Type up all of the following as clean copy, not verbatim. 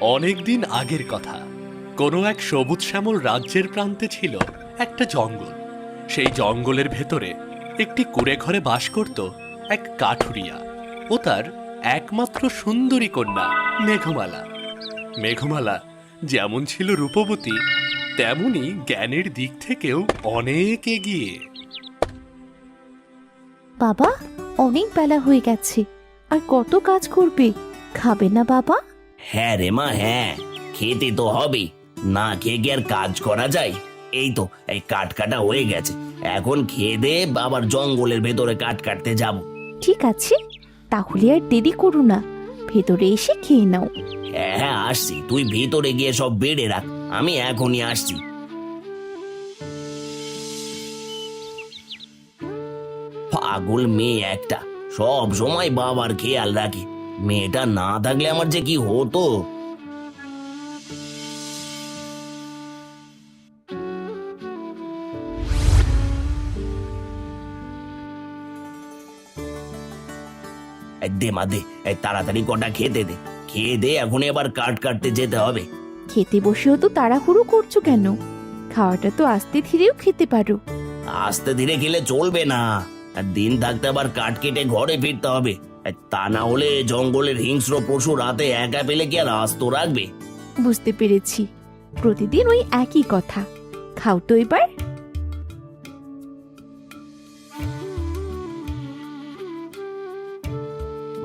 অনেক দিন আগের কথা। কোনো এক সবুজ শ্যামল রাজ্যের প্রান্তে ছিল একটা জঙ্গল। সেই জঙ্গলের ভেতরে একটি কুঁড়ে ঘরে বাস করত এক কাঠুরিয়া ও তার একমাত্র সুন্দরী কন্যা মেঘমালা। মেঘমালা যেমন ছিল রূপবতী, তেমনি জ্ঞানের দিক থেকেও অনেক এগিয়ে। বাবা, অনেক বেলা হয়ে গেছে, আর কত কাজ করবে? খাবে না বাবা? হ্যাঁ রে মা, হ্যাঁ, খেতে তো হবে। না খেয়ে কি আর কাজ করা যায়? এই তো এই কাঠ কাটা হয়ে গেছে, এখন খেয়ে দে, আবার জঙ্গলের ভেতরে কাঠ কাটতে যাব। ঠিক আছে, তাহলে আর দেরি করো না, ভেতরে এসে খেয়ে নাও। হ্যাঁ হ্যাঁ, আসছি, তুই ভিতরে গিয়ে সব বেড়ে রাখ, আমি এখনই আসছি। পাগল মেয়ে একটা, সব সময় বাবার খেয়াল রাখে। মেয়েটা না থাকলে আমার যে কি হতো। এই দে মা দে, এই তাড়াতাড়ি কটা খেতে দে, খেয়ে দে, এখনই আবার কাঠ কাটতে যেতে হবে। খেতে বসেও তো তাড়াহুড়ো করছো কেন? খাওয়াটা তো আস্তে ধীরেও খেতে পারো। আস্তে ধীরে খেলে চলবে না, আর দিন থাকতে আবার কাঠ কেটে ঘরে ফিরতে হবে। তা না হলে জঙ্গলের হিংস্র পশু রাতে একা পেলে কি আর আস্ত রাখবে? বুঝতে পেরেছি, প্রতিদিন ওই একই কথা। খাও তো এবার।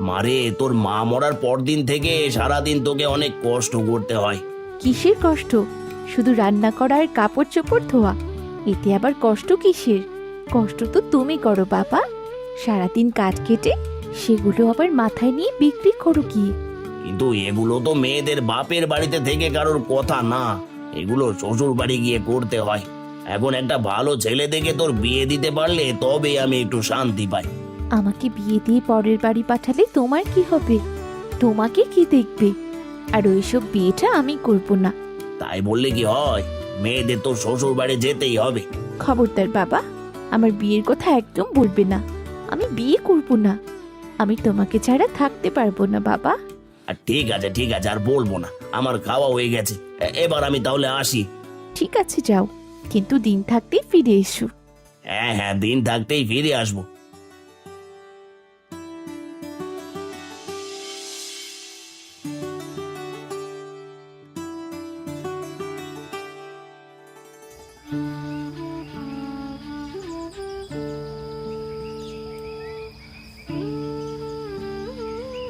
মারে, তোর মা মরার পর দিন থেকে সারাদিন তোকে অনেক কষ্ট করতে হয়। কিসের কষ্ট? শুধু রান্না করা আর কাপড় চোপড় ধোয়া, এতে আবার কষ্ট কিসের? কষ্ট তো তুমি করো বাবা, সারাদিন কাঠ কেটে সেগুলো আবার মাথায় নিয়ে বিক্রি করো কি। কিন্তু এগুলো তো মেয়েদের বাপের বাড়িতে থেকে কারোর কথা না, এগুলো শ্বশুর বাড়ি গিয়ে করতে হয়। এখন একটা ভালো ছেলে দেখে তোর বিয়ে দিতে পারলে তবে আমি একটু শান্তি পাই। আমাকে বিয়ে দিয়ে পরের বাড়ি পাঠালে তোমার কি হবে? তোমাকে কি দেখবে? আর ওইসব বিয়েটা আমি করব না। তাই বললে কি হয়? মেয়েদের তো শ্বশুর বাড়ি যেতেই হবে। খবরদার বাবা, আমার বিয়ের কথা একদম বলবে না। আমি বিয়ে করব না, আমি তোমাকে ছাড়া থাকতে পারবো না বাবা। আর ঠিক আছে ঠিক আছে, আর বলবো না, আমার খাওয়া হয়ে গেছে। এবার আমি তাহলে আসি। ঠিক আছে যাও, কিন্তু দিন থাকতেই ফিরে এসো। হ্যাঁ হ্যাঁ, দিন থাকতেই ফিরে আসবো।